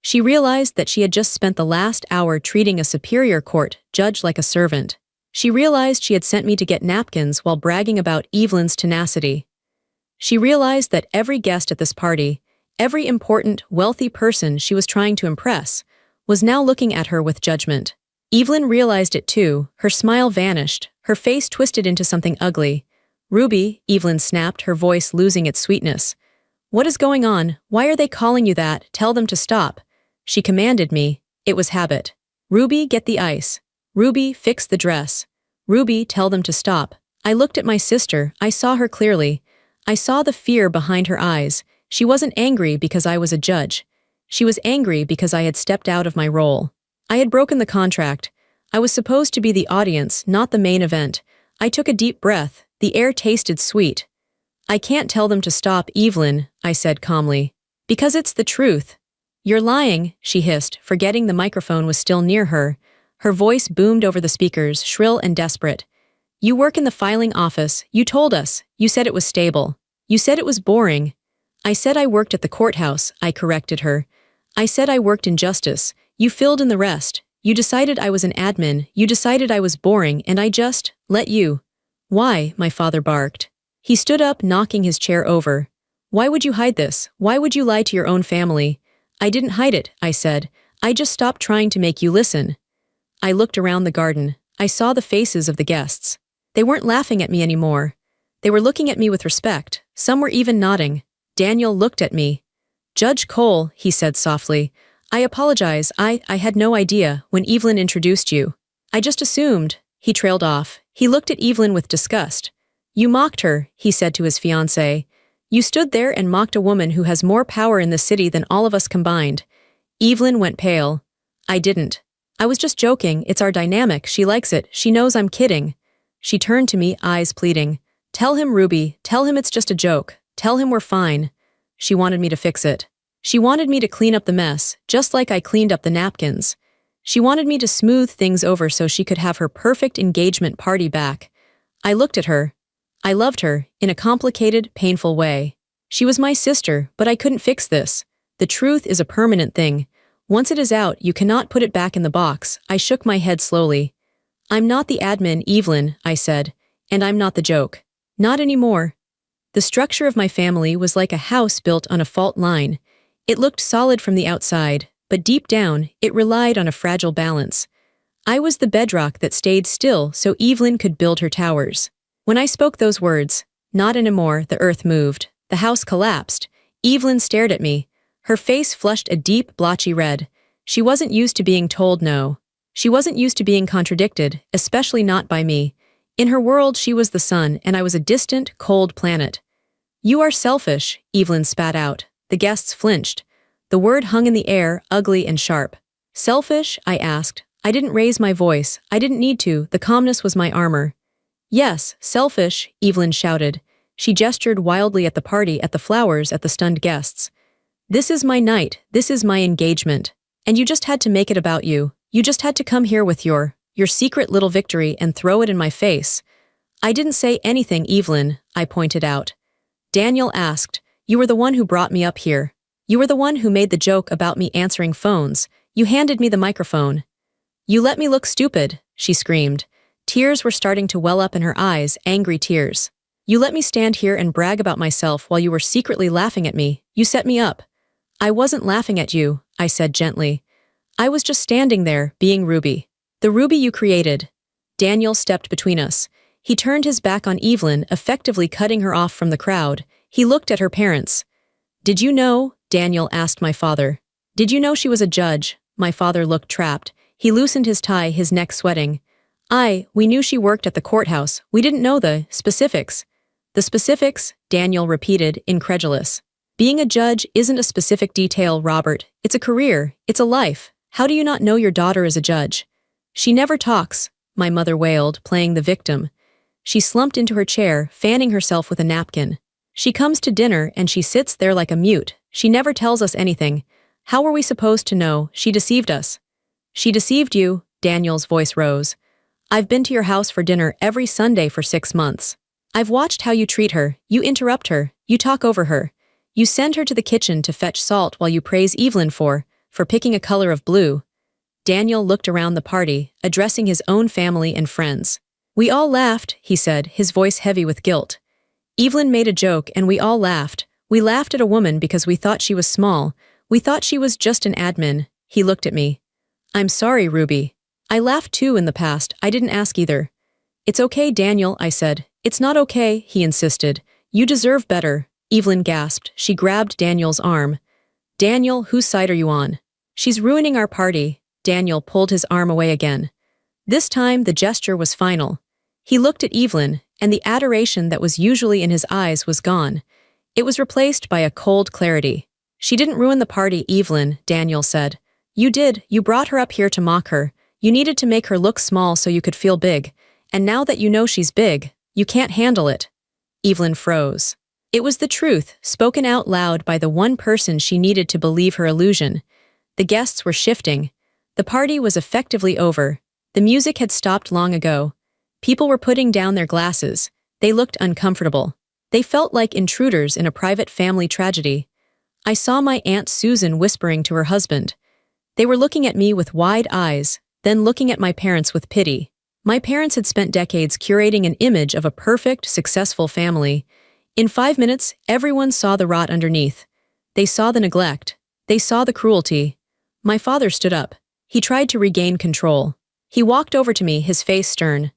She realized that she had just spent the last hour treating a superior court judge like a servant. She realized she had sent me to get napkins while bragging about Evelyn's tenacity. She realized that every guest at this party, every important, wealthy person she was trying to impress, was now looking at her with judgment. Evelyn realized it too. Her smile vanished. Her face twisted into something ugly. "Ruby," Evelyn snapped, her voice losing its sweetness. "What is going on? Why are they calling you that? Tell them to stop." She commanded me. It was habit. "Ruby, get the ice. Ruby, fix the dress. Ruby, tell them to stop." I looked at my sister. I saw her clearly. I saw the fear behind her eyes. She wasn't angry because I was a judge. She was angry because I had stepped out of my role. I had broken the contract. I was supposed to be the audience, not the main event. I took a deep breath. The air tasted sweet. "I can't tell them to stop, Evelyn," I said calmly. "Because it's the truth." "You're lying," she hissed, forgetting the microphone was still near her. Her voice boomed over the speakers, shrill and desperate. "You work in the filing office. You told us. You said it was stable. You said it was boring." "I said I worked at the courthouse," I corrected her. "I said I worked in justice. You filled in the rest. You decided I was an admin. You decided I was boring, and I just let you." "Why?" my father barked. He stood up, knocking his chair over. "Why would you hide this? Why would you lie to your own family?" "I didn't hide it," I said. "I just stopped trying to make you listen." I looked around the garden. I saw the faces of the guests. They weren't laughing at me anymore. They were looking at me with respect. Some were even nodding. Daniel looked at me. "Judge Cole," he said softly. "I apologize. I had no idea when Evelyn introduced you. I just assumed." He trailed off. He looked at Evelyn with disgust. "You mocked her," he said to his fiancé. "You stood there and mocked a woman who has more power in the city than all of us combined." Evelyn went pale. "I didn't. I was just joking. It's our dynamic. She likes it. She knows I'm kidding." She turned to me, eyes pleading. "Tell him, Ruby. Tell him it's just a joke. Tell him we're fine." She wanted me to fix it. She wanted me to clean up the mess, just like I cleaned up the napkins. She wanted me to smooth things over so she could have her perfect engagement party back. I looked at her. I loved her, in a complicated, painful way. She was my sister, but I couldn't fix this. The truth is a permanent thing. Once it is out, you cannot put it back in the box. I shook my head slowly. "I'm not the admin, Evelyn," I said, "and I'm not the joke. Not anymore." The structure of my family was like a house built on a fault line. It looked solid from the outside, but deep down, it relied on a fragile balance. I was the bedrock that stayed still so Evelyn could build her towers. When I spoke those words, "Not anymore," the earth moved. The house collapsed. Evelyn stared at me. Her face flushed a deep, blotchy red. She wasn't used to being told no. She wasn't used to being contradicted, especially not by me. In her world, she was the sun, and I was a distant, cold planet. "You are selfish," Evelyn spat out. The guests flinched. The word hung in the air, ugly and sharp. "Selfish?" I asked. I didn't raise my voice. I didn't need to. The calmness was my armor. "Yes, selfish," Evelyn shouted. She gestured wildly at the party, at the flowers, at the stunned guests. "This is my night. This is my engagement. And you just had to make it about you. You just had to come here with your secret little victory and throw it in my face." "I didn't say anything, Evelyn," I pointed out. Daniel asked. "You were the one who brought me up here. You were the one who made the joke about me answering phones. You handed me the microphone." "You let me look stupid," she screamed. Tears were starting to well up in her eyes, angry tears. "You let me stand here and brag about myself while you were secretly laughing at me. You set me up." "I wasn't laughing at you," I said gently. "I was just standing there, being Ruby. The Ruby you created." Daniel stepped between us. He turned his back on Evelyn, effectively cutting her off from the crowd. He looked at her parents. "Did you know?" Daniel asked my father. "Did you know she was a judge?" My father looked trapped. He loosened his tie, his neck sweating. We knew she worked at the courthouse. We didn't know the specifics." "The specifics?" Daniel repeated, incredulous. "Being a judge isn't a specific detail, Robert. It's a career. It's a life. How do you not know your daughter is a judge?" "She never talks," my mother wailed, playing the victim. She slumped into her chair, fanning herself with a napkin. "She comes to dinner and she sits there like a mute. She never tells us anything. How were we supposed to know? She deceived us." "She deceived you," Daniel's voice rose. "I've been to your house for dinner every Sunday for 6 months. I've watched how you treat her. You interrupt her. You talk over her. You send her to the kitchen to fetch salt while you praise Evelyn for picking a color of blue." Daniel looked around the party, addressing his own family and friends. "We all laughed," he said, his voice heavy with guilt. "Evelyn made a joke and we all laughed. We laughed at a woman because we thought she was small. We thought she was just an admin." He looked at me. "I'm sorry, Ruby. I laughed too in the past. I didn't ask either." It's okay, Daniel, I said. It's not okay, he insisted. You deserve better. Evelyn gasped. She grabbed Daniel's arm. Daniel, whose side are you on? She's ruining our party. Daniel pulled his arm away again. This time, the gesture was final. He looked at Evelyn, and the adoration that was usually in his eyes was gone. It was replaced by a cold clarity. She didn't ruin the party, Evelyn, Daniel said. You did. You brought her up here to mock her. You needed to make her look small so you could feel big. And now that you know she's big, you can't handle it. Evelyn froze. It was the truth, spoken out loud by the one person she needed to believe her illusion. The guests were shifting. The party was effectively over. The music had stopped long ago. People were putting down their glasses. They looked uncomfortable. They felt like intruders in a private family tragedy. I saw my Aunt Susan whispering to her husband. They were looking at me with wide eyes, then looking at my parents with pity. My parents had spent decades curating an image of a perfect, successful family. In 5 minutes, everyone saw the rot underneath. They saw the neglect. They saw the cruelty. My father stood up. He tried to regain control. He walked over to me, his face stern.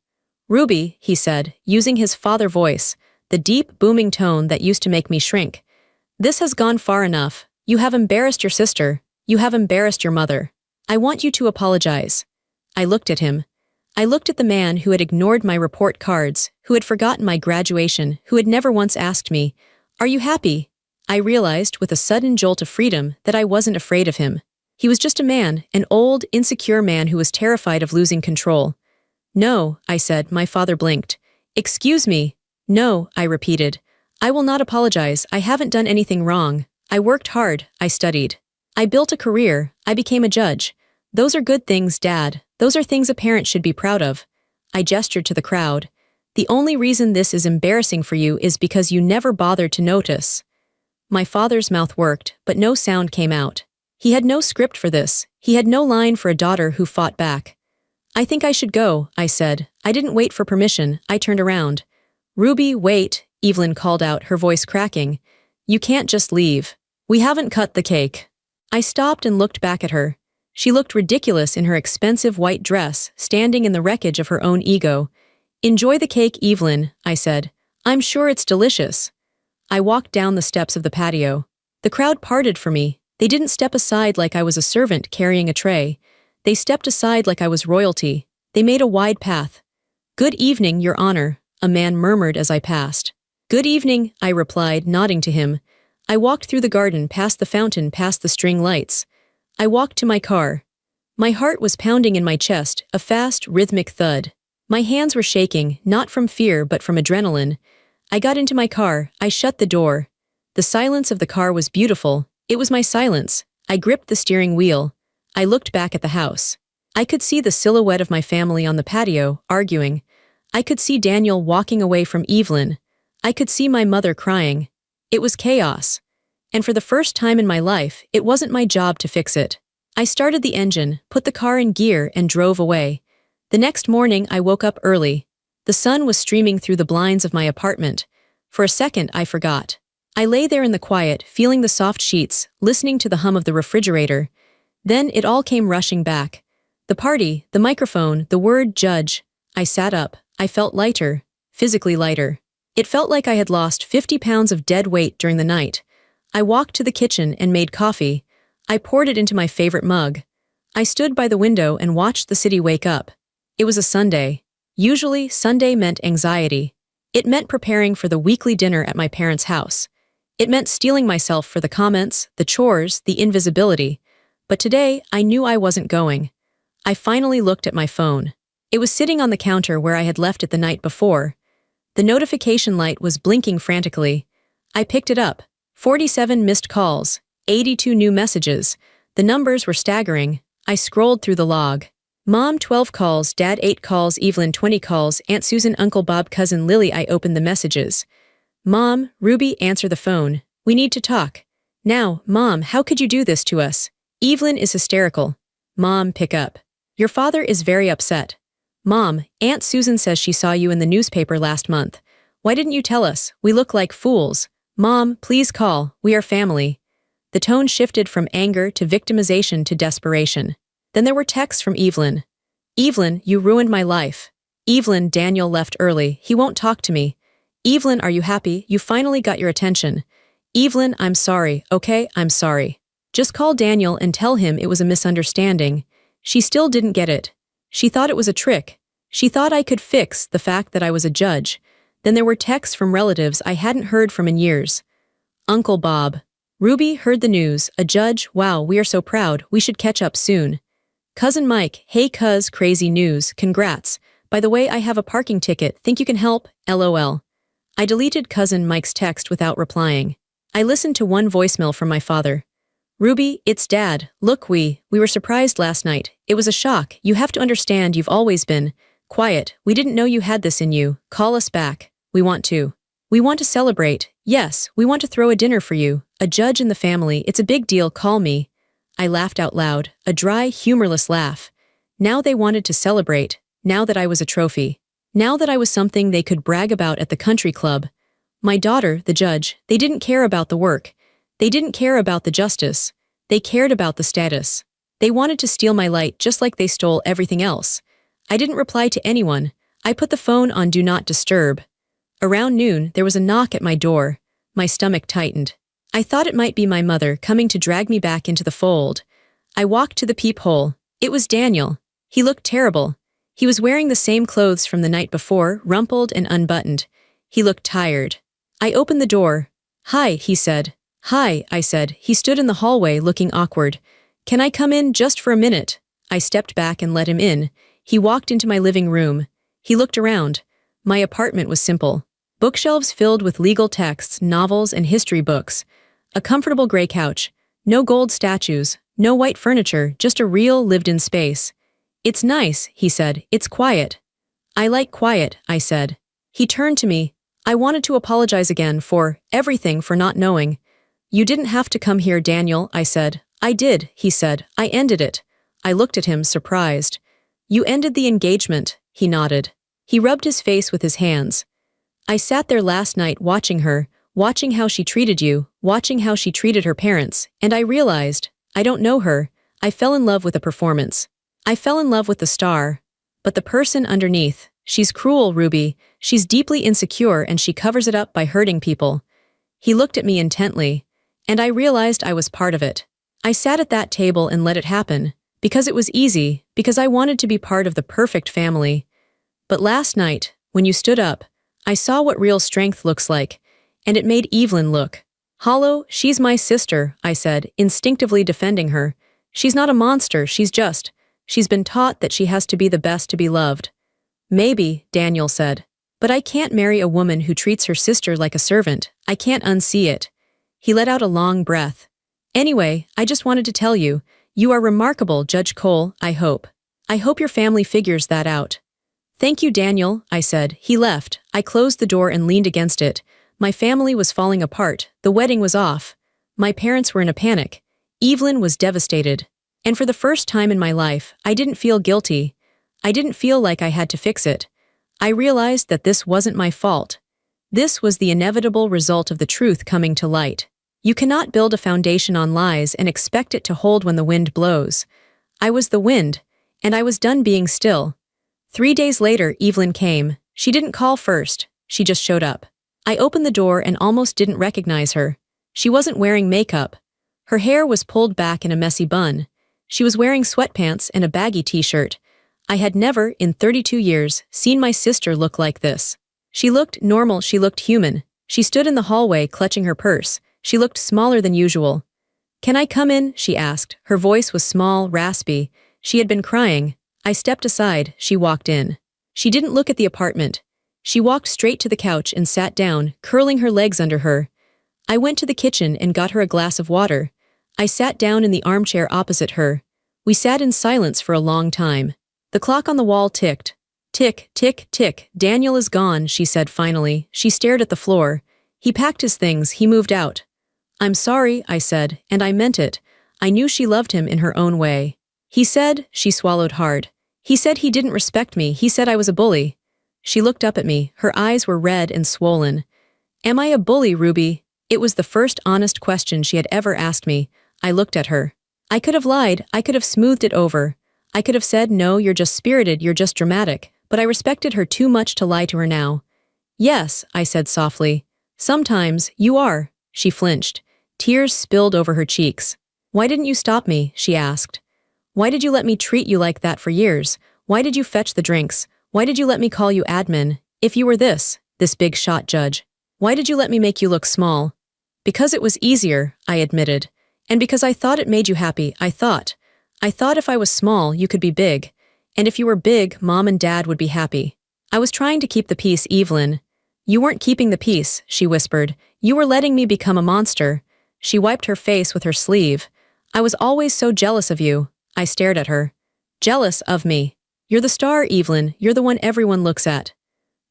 Ruby, he said, using his father voice, the deep, booming tone that used to make me shrink. This has gone far enough. You have embarrassed your sister. You have embarrassed your mother. I want you to apologize. I looked at him. I looked at the man who had ignored my report cards, who had forgotten my graduation, who had never once asked me, "Are you happy?" I realized with a sudden jolt of freedom that I wasn't afraid of him. He was just a man, an old, insecure man who was terrified of losing control. No, I said. My father blinked. Excuse me. No, I repeated. I will not apologize. I haven't done anything wrong. I worked hard. I studied. I built a career. I became a judge. Those are good things, Dad. Those are things a parent should be proud of. I gestured to the crowd. The only reason this is embarrassing for you is because you never bothered to notice. My father's mouth worked, but no sound came out. He had no script for this. He had no line for a daughter who fought back. I think I should go, I said. I didn't wait for permission. I turned around. Ruby, wait, Evelyn called out, her voice cracking. You can't just leave. We haven't cut the cake. I stopped and looked back at her. She looked ridiculous in her expensive white dress, standing in the wreckage of her own ego. Enjoy the cake, Evelyn, I said. I'm sure it's delicious. I walked down the steps of the patio. The crowd parted for me. They didn't step aside like I was a servant carrying a tray. They stepped aside like I was royalty. They made a wide path. Good evening, Your Honor, a man murmured as I passed. Good evening, I replied, nodding to him. I walked through the garden, past the fountain, past the string lights. I walked to my car. My heart was pounding in my chest, a fast, rhythmic thud. My hands were shaking, not from fear but from adrenaline. I got into my car. I shut the door. The silence of the car was beautiful. It was my silence. I gripped the steering wheel. I looked back at the house. I could see the silhouette of my family on the patio, arguing. I could see Daniel walking away from Evelyn. I could see my mother crying. It was chaos. And for the first time in my life, it wasn't my job to fix it. I started the engine, put the car in gear, and drove away. The next morning, I woke up early. The sun was streaming through the blinds of my apartment. For a second, I forgot. I lay there in the quiet, feeling the soft sheets, listening to the hum of the refrigerator. Then it all came rushing back. The party, the microphone, the word judge. I sat up. I felt lighter, physically lighter. It felt like I had lost 50 pounds of dead weight during the night. I walked to the kitchen and made coffee. I poured it into my favorite mug. I stood by the window and watched the city wake up. It was a Sunday. Usually, Sunday meant anxiety. It meant preparing for the weekly dinner at my parents' house. It meant steeling myself for the comments, the chores, the invisibility. But today, I knew I wasn't going. I finally looked at my phone. It was sitting on the counter where I had left it the night before. The notification light was blinking frantically. I picked it up. 47 missed calls, 82 new messages. The numbers were staggering. I scrolled through the log. Mom 12 calls, Dad 8 calls, Evelyn 20 calls, Aunt Susan, Uncle Bob, Cousin Lily. I opened the messages. Mom, Ruby, answer the phone. We need to talk. Now, Mom, how could you do this to us? Evelyn is hysterical. Mom, pick up. Your father is very upset. Mom, Aunt Susan says she saw you in the newspaper last month. Why didn't you tell us? We look like fools. Mom, please call. We are family. The tone shifted from anger to victimization to desperation. Then there were texts from Evelyn. Evelyn, you ruined my life. Evelyn, Daniel left early. He won't talk to me. Evelyn, are you happy? You finally got your attention. Evelyn, I'm sorry, okay? I'm sorry. Just call Daniel and tell him it was a misunderstanding. She still didn't get it. She thought it was a trick. She thought I could fix the fact that I was a judge. Then there were texts from relatives I hadn't heard from in years. Uncle Bob. Ruby heard the news. A judge, wow, we are so proud, we should catch up soon. Cousin Mike, hey cuz, crazy news, congrats. By the way, I have a parking ticket, think you can help? LOL. I deleted Cousin Mike's text without replying. I listened to one voicemail from my father. Ruby, it's Dad. Look, we were surprised last night. It was a shock. You have to understand you've always been quiet. We didn't know you had this in you. Call us back. We want to celebrate. Yes, we want to throw a dinner for you. A judge in the family, it's a big deal, call me. I laughed out loud, a dry, humorless laugh. Now they wanted to celebrate. Now that I was a trophy. Now that I was something they could brag about at the country club. My daughter, the judge, they didn't care about the work. They didn't care about the justice. They cared about the status. They wanted to steal my light just like they stole everything else. I didn't reply to anyone. I put the phone on Do Not Disturb. Around noon, there was a knock at my door. My stomach tightened. I thought it might be my mother coming to drag me back into the fold. I walked to the peephole. It was Daniel. He looked terrible. He was wearing the same clothes from the night before, rumpled and unbuttoned. He looked tired. I opened the door. Hi, he said. Hi, I said. He stood in the hallway looking awkward. Can I come in just for a minute? I stepped back and let him in. He walked into my living room. He looked around. My apartment was simple. Bookshelves filled with legal texts, novels, and history books. A comfortable gray couch. No gold statues. No white furniture, just a real, lived-in space. It's nice, he said. It's quiet. I like quiet, I said. He turned to me. I wanted to apologize again for everything, for not knowing. You didn't have to come here, Daniel, I said. I did, he said. I ended it. I looked at him, surprised. You ended the engagement, he nodded. He rubbed his face with his hands. I sat there last night watching her, watching how she treated you, watching how she treated her parents, and I realized, I don't know her. I fell in love with a performance. I fell in love with the star. But the person underneath, she's cruel, Ruby. She's deeply insecure and she covers it up by hurting people. He looked at me intently, and I realized I was part of it. I sat at that table and let it happen, because it was easy, because I wanted to be part of the perfect family. But last night, when you stood up, I saw what real strength looks like, and it made Evelyn look hollow. She's my sister, I said, instinctively defending her. She's not a monster, she's been taught that she has to be the best to be loved. Maybe, Daniel said. But I can't marry a woman who treats her sister like a servant. I can't unsee it. He let out a long breath. Anyway, I just wanted to tell you, you are remarkable, Judge Cole, I hope. I hope your family figures that out. Thank you, Daniel, I said. He left. I closed the door and leaned against it. My family was falling apart. The wedding was off. My parents were in a panic. Evelyn was devastated. And for the first time in my life, I didn't feel guilty. I didn't feel like I had to fix it. I realized that this wasn't my fault. This was the inevitable result of the truth coming to light. You cannot build a foundation on lies and expect it to hold when the wind blows. I was the wind, and I was done being still. 3 days later, Evelyn came. She didn't call first. She just showed up. I opened the door and almost didn't recognize her. She wasn't wearing makeup. Her hair was pulled back in a messy bun. She was wearing sweatpants and a baggy t-shirt. I had never, in 32 years, seen my sister look like this. She looked normal, she looked human. She stood in the hallway clutching her purse. She looked smaller than usual. Can I come in? She asked. Her voice was small, raspy. She had been crying. I stepped aside. She walked in. She didn't look at the apartment. She walked straight to the couch and sat down, curling her legs under her. I went to the kitchen and got her a glass of water. I sat down in the armchair opposite her. We sat in silence for a long time. The clock on the wall ticked. Tick, tick, tick. Daniel is gone, she said finally. She stared at the floor. He packed his things, he moved out. I'm sorry, I said, and I meant it. I knew she loved him in her own way. He said, she swallowed hard. He said he didn't respect me, he said I was a bully. She looked up at me, her eyes were red and swollen. Am I a bully, Ruby? It was the first honest question she had ever asked me. I looked at her. I could have lied, I could have smoothed it over. I could have said, no, you're just spirited, you're just dramatic. but I respected her too much to lie to her now. Yes, I said softly. Sometimes, you are. She flinched. Tears spilled over her cheeks. Why didn't you stop me? She asked. Why did you let me treat you like that for years? Why did you fetch the drinks? Why did you let me call you admin? If you were this big shot judge. Why did you let me make you look small? Because it was easier, I admitted. And because I thought it made you happy, I thought if I was small, you could be big. And if you were big, Mom and Dad would be happy. I was trying to keep the peace, Evelyn. You weren't keeping the peace, she whispered. You were letting me become a monster. She wiped her face with her sleeve. I was always so jealous of you. I stared at her. Jealous of me. You're the star, Evelyn. You're the one everyone looks at.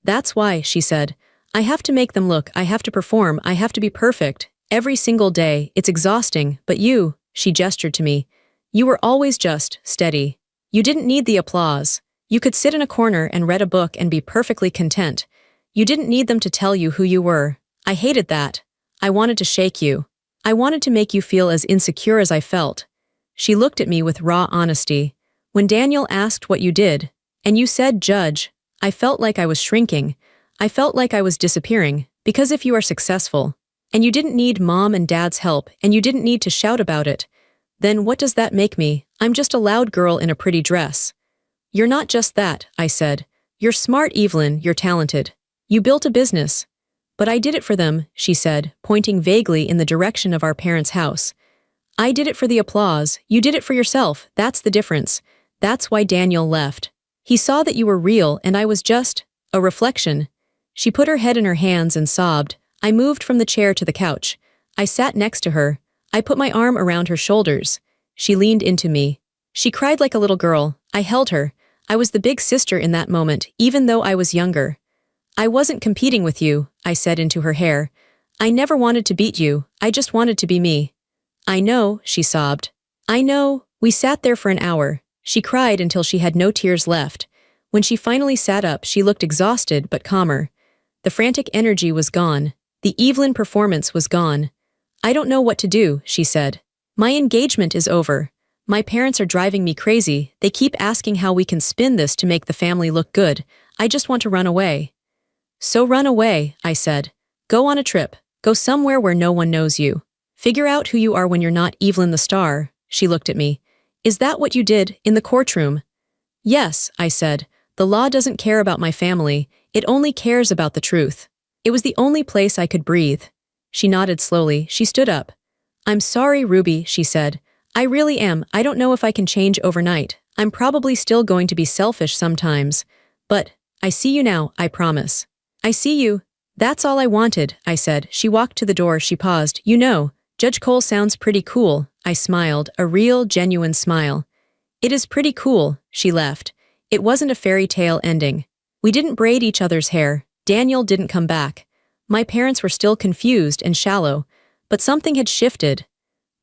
That's why, she said. I have to make them look, I have to perform, I have to be perfect. Every single day, it's exhausting, but you, she gestured to me. You were always just steady. You didn't need the applause. You could sit in a corner and read a book and be perfectly content. You didn't need them to tell you who you were. I hated that. I wanted to shake you. I wanted to make you feel as insecure as I felt. She looked at me with raw honesty. When Daniel asked what you did, and you said judge, I felt like I was shrinking. I felt like I was disappearing, because if you are successful, and you didn't need Mom and Dad's help, and you didn't need to shout about it, then what does that make me? I'm just a loud girl in a pretty dress. You're not just that, I said. You're smart, Evelyn, you're talented. You built a business. But I did it for them, she said, pointing vaguely in the direction of our parents' house. I did it for the applause, you did it for yourself, that's the difference. That's why Daniel left. He saw that you were real and I was just a reflection. She put her head in her hands and sobbed. I moved from the chair to the couch. I sat next to her. I put my arm around her shoulders. She leaned into me. She cried like a little girl. I held her. I was the big sister in that moment, even though I was younger. I wasn't competing with you, I said into her hair. I never wanted to beat you. I just wanted to be me. I know, she sobbed. I know. We sat there for an hour. She cried until she had no tears left. When she finally sat up, she looked exhausted but calmer. The frantic energy was gone. The Evelyn performance was gone. I don't know what to do, she said. My engagement is over. My parents are driving me crazy. They keep asking how we can spin this to make the family look good. I just want to run away. So run away, I said. Go on a trip. Go somewhere where no one knows you. Figure out who you are when you're not Evelyn the star. She looked at me. Is that what you did in the courtroom? Yes, I said. The law doesn't care about my family. It only cares about the truth. It was the only place I could breathe. She nodded slowly. She stood up. I'm sorry, Ruby, she said. I really am. I don't know if I can change overnight. I'm probably still going to be selfish sometimes. But I see you now, I promise. I see you. That's all I wanted, I said. She walked to the door. She paused. You know, Judge Cole sounds pretty cool. I smiled, a real, genuine smile. It is pretty cool, she left. It wasn't a fairy tale ending. We didn't braid each other's hair. Daniel didn't come back. My parents were still confused and shallow, but something had shifted.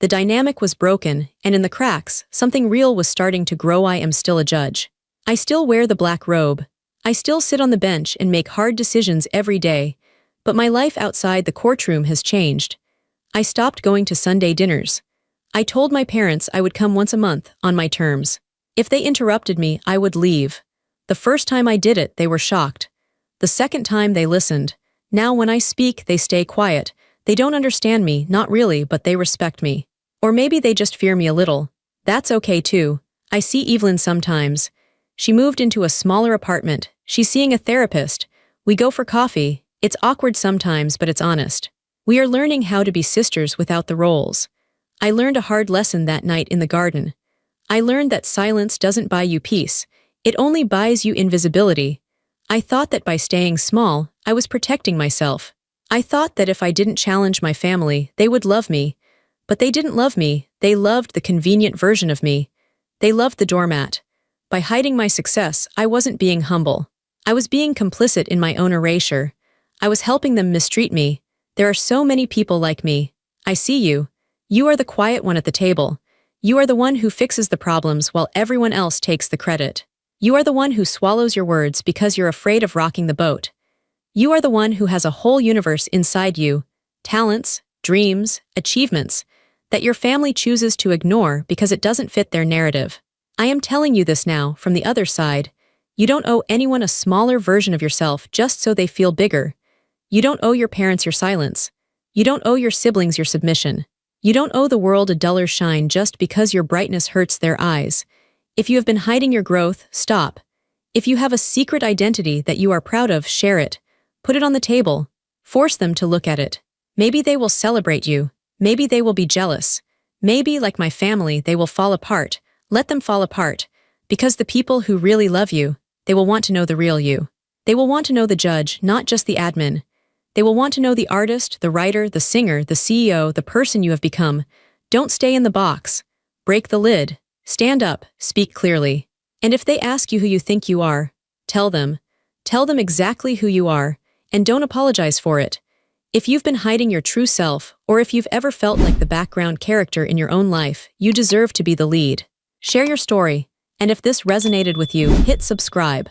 The dynamic was broken, and in the cracks, something real was starting to grow. I am still a judge. I still wear the black robe. I still sit on the bench and make hard decisions every day, but my life outside the courtroom has changed. I stopped going to Sunday dinners. I told my parents I would come once a month, on my terms. If they interrupted me, I would leave. The first time I did it, they were shocked. The second time, they listened. Now when I speak, they stay quiet. They don't understand me, not really, but they respect me. Or maybe they just fear me a little. That's okay too. I see Evelyn sometimes. She moved into a smaller apartment. She's seeing a therapist. We go for coffee. It's awkward sometimes, but it's honest. We are learning how to be sisters without the roles. I learned a hard lesson that night in the garden. I learned that silence doesn't buy you peace. It only buys you invisibility. I thought that by staying small, I was protecting myself. I thought that if I didn't challenge my family, they would love me. But they didn't love me. They loved the convenient version of me. They loved the doormat. By hiding my success, I wasn't being humble. I was being complicit in my own erasure. I was helping them mistreat me. There are so many people like me. I see you. You are the quiet one at the table. You are the one who fixes the problems while everyone else takes the credit. You are the one who swallows your words because you're afraid of rocking the boat. You are the one who has a whole universe inside you, talents, dreams, achievements, that your family chooses to ignore because it doesn't fit their narrative. I am telling you this now from the other side. You don't owe anyone a smaller version of yourself just so they feel bigger. You don't owe your parents your silence. You don't owe your siblings your submission. You don't owe the world a duller shine just because your brightness hurts their eyes. If you have been hiding your growth, stop. If you have a secret identity that you are proud of, share it. Put it on the table. Force them to look at it. Maybe they will celebrate you. Maybe they will be jealous. Maybe, like my family, they will fall apart. Let them fall apart. Because the people who really love you, they will want to know the real you. They will want to know the judge, not just the admin. They will want to know the artist, the writer, the singer, the CEO, the person you have become. Don't stay in the box. Break the lid. Stand up. Speak clearly. And if they ask you who you think you are, tell them. Tell them exactly who you are, and don't apologize for it. If you've been hiding your true self, or if you've ever felt like the background character in your own life, you deserve to be the lead. Share your story, and if this resonated with you, hit subscribe.